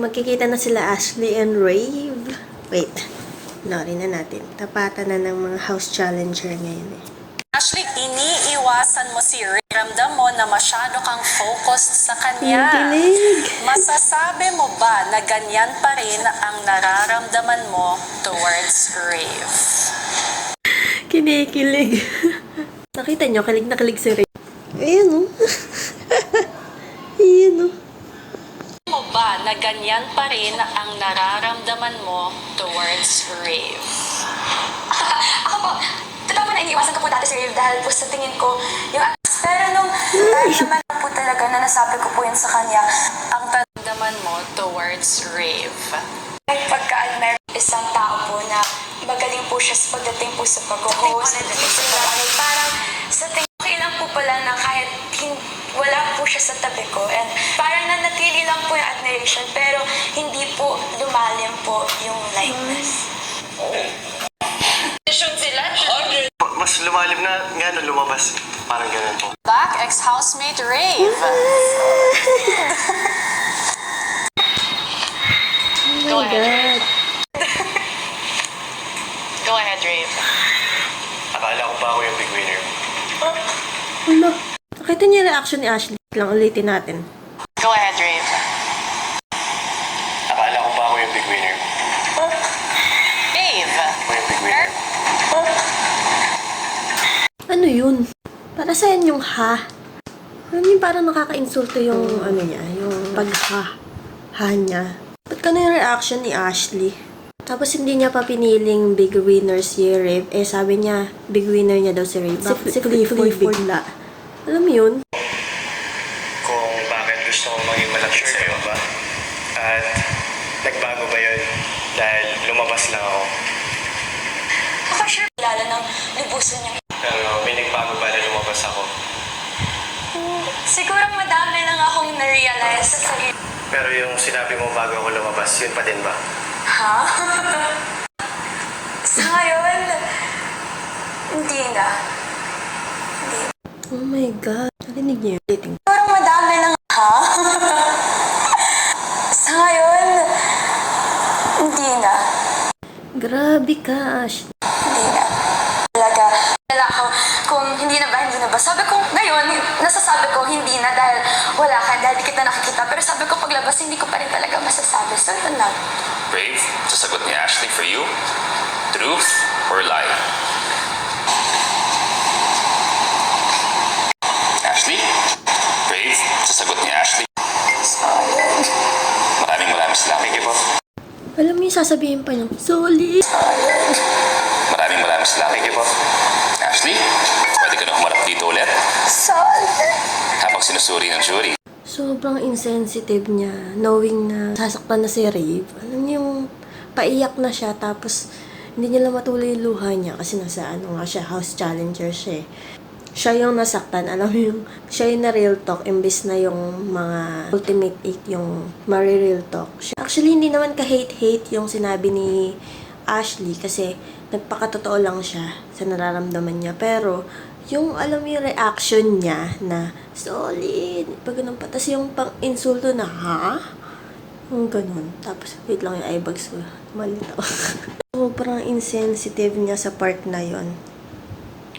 Magkikita na sila Ashley and Rave. Wait, nori na natin. Tapatan na ng mga house challenger ngayon eh. Ashley, iniiwasan mo si Ray. Ramdam mo na masyado kang focused sa kanya. Kinikilig. Masasabi mo ba na ganyan pa rin ang nararamdaman mo towards Rave? Kinikilig. Nakita nyo, kilig na kilig si Rave. Ayan o. Ayan o. Mo ba na ganyan pa rin ang nararamdaman mo towards Rave? Ako po, totoo po na iniiwasan ko po dati si Rave dahil po sa tingin ko, yung pero nung dahil naman po talaga na nasabi ko po yun sa kanya, Ang taramdaman mo towards Rave? ay pagka-admire isang tao po na magaling po siya sa pagdating po sa pag-host, parang sa tingin okay lang po pala na kahit wala po siya sa tabi ko and parang nanatili lang po yung admiration pero hindi po lumalim po yung likeness. Mas lumalim na nga na lumabas. Parang ganun po. Back ex-housemate Rave. Oh my God. Go ahead, Rave. Akala ko pa ako yung big winner. Wala. Nakita niyo yung reaction ni Ashley. Lang ulitin natin. Go ahead, Rave. Akala ko pa ako yung big winner. Rave. Ako yung big winner. Ano yun? Para saan yung ha? Ano yung parang nakaka-insulto yung ano niya, yung pag-ha niya. Ba't ka na yung reaction ni Ashley? Tapos hindi niya pa piniling big winner si Rave. Eh sabi niya, big winner niya daw si Rave. Si Clifford bigla. Alam mo yun? Kung bakit gusto kong maging malapit sa'yo ba? At nagbago ba yun dahil lumabas lang ako? Ako sure, lalo ng lubusan niyang Pero may nagbago ba na lumabas ako? siguro madami lang akong na-realize sa sarili. Pero yung sinabi mo bago ako lumabas, yun pa din ba? Ha? Sa ngayon, hindi na. Oh my God. Narinig niyo yung dating. Siguro madami lang. Ha? Sa ngayon, hindi na. Grabe ka, Ashley. Hindi na. Talaga. Wala ako. Kung hindi na ba, hindi na ba. Sabi ko, ngayon, nasasabi ko, hindi na dahil wala ka, dahil di kita nakikita. Pero sabi ko, paglabas, hindi ko pa rin talaga masasabi. So, yun lang. Rave, sasagot ni Ashley for you. Truth or lie? Ashley? Rave, sasagot ni Ashley. Maraming salamat po. Alam mo yung sasabihin pa niya, solid. Maraming salamat po. Ashley, pwede ka na humarap dito ulit Solid. habang sinusuri ng jury. Sobrang insensitive niya, knowing na sasaktan na si Rave. Alam niyo yung paiyak na siya, tapos hindi niya lang matuloy yung luha niya kasi nasa ano nga siya, house challenger siya eh. Siya yung nasaktan, alam mo yung, siya yung na real talk, imbis na yung mga ultimate 8 yung mari-real talk. Actually, hindi naman ka-hate-hate yung sinabi ni Ashley kasi nagpakatotoo lang siya sa nararamdaman niya. Pero, yung alam mo yung reaction niya na solid, pag ganun pa. Tapos yung pang-insulto na, ha? Yung ganun. Tapos, wait lang yung eyebags ko. Malito. Sobrang insensitive niya sa part na yon.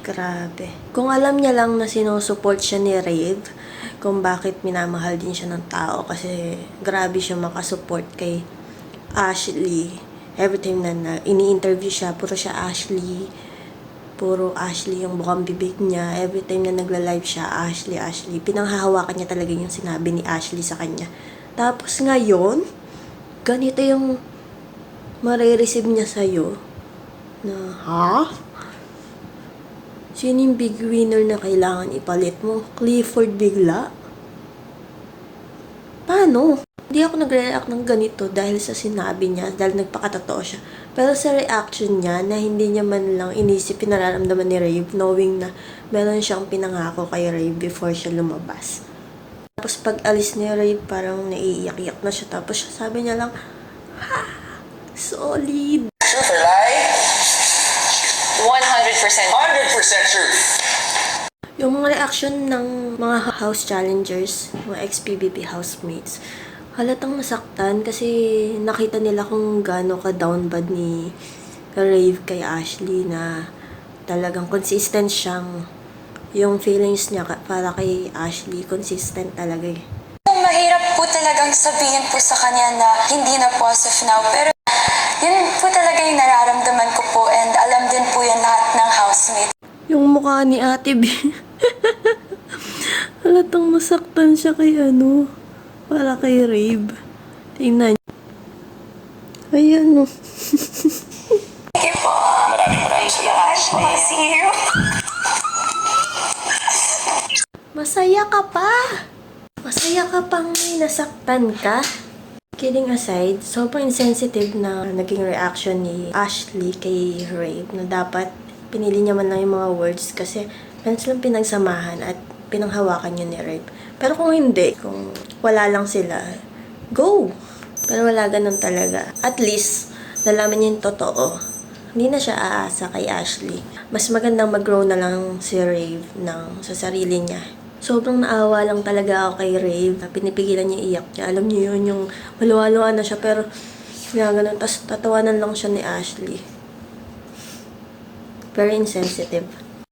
Grabe. Kung alam niya lang na sinusupport siya ni Rave, kung bakit minamahal din siya ng tao, kasi grabe siya makasupport kay Ashley. Every time na ini-interview siya, puro siya Ashley. Puro Ashley yung bukang bibig niya. Every time na nagla-live siya, Ashley. Pinanghahawakan niya talaga yung sinabi ni Ashley sa kanya. Tapos ngayon, ganito yung marireceive niya sa'yo. Na, ha? Sino yung big winner na kailangan ipalit mo? Clifford bigla? Paano? Hindi ako nagre-react ng ganito dahil sa sinabi niya, dahil nagpakatotoo siya. Pero sa reaction niya, na hindi niya man lang inisip, pinararamdaman ni Rave, knowing na meron siyang pinangako kay Rave before siya lumabas. Tapos pag alis ni Rave, parang naiiyak-iyak na siya. Tapos sabi niya lang, ha, solid. Truth or lie? 100%. 100% truth. Yung mga reaction ng mga house challengers, mga ex-PBB housemates, Halatang nasaktan kasi nakita nila kung gaano ka down bad ni Rave kay Ashley na talagang consistent siyang yung feelings niya para kay Ashley, consistent talaga eh. Mahirap po talagang sabihin po sa kanya na hindi na po as of now. Pero yun po talaga yung nararamdaman ko po and alam din po yan lahat ng housemate. Yung mukha ni Ate B. Halatang masaktan siya kay para kay Rave. Tingnan niyo. Ayan o. Sige po. Maraming salamat. Ashley. See you. Masaya ka pa! Masaya ka pang may nasaktan ka? Kidding aside, sobrang insensitive na naging reaction ni Ashley kay Rave na dapat pinili niya man lang yung mga words kasi meron silang pinagsamahan at pinanghawakan yun ni Rave. Pero kung hindi, kung wala lang sila, go! Pero wala ganun talaga. At least, nalaman niya yung totoo. Hindi na siya aasa kay Ashley. Mas magandang mag-grow na lang si Rave sa sarili niya. Sobrang naawa lang talaga ako kay Rave. Pinipigilan niya iyak niya. Alam niyo yun, yung maluwa-luwa na siya pero ganun. Tapos tatawanan lang siya ni Ashley. Very insensitive.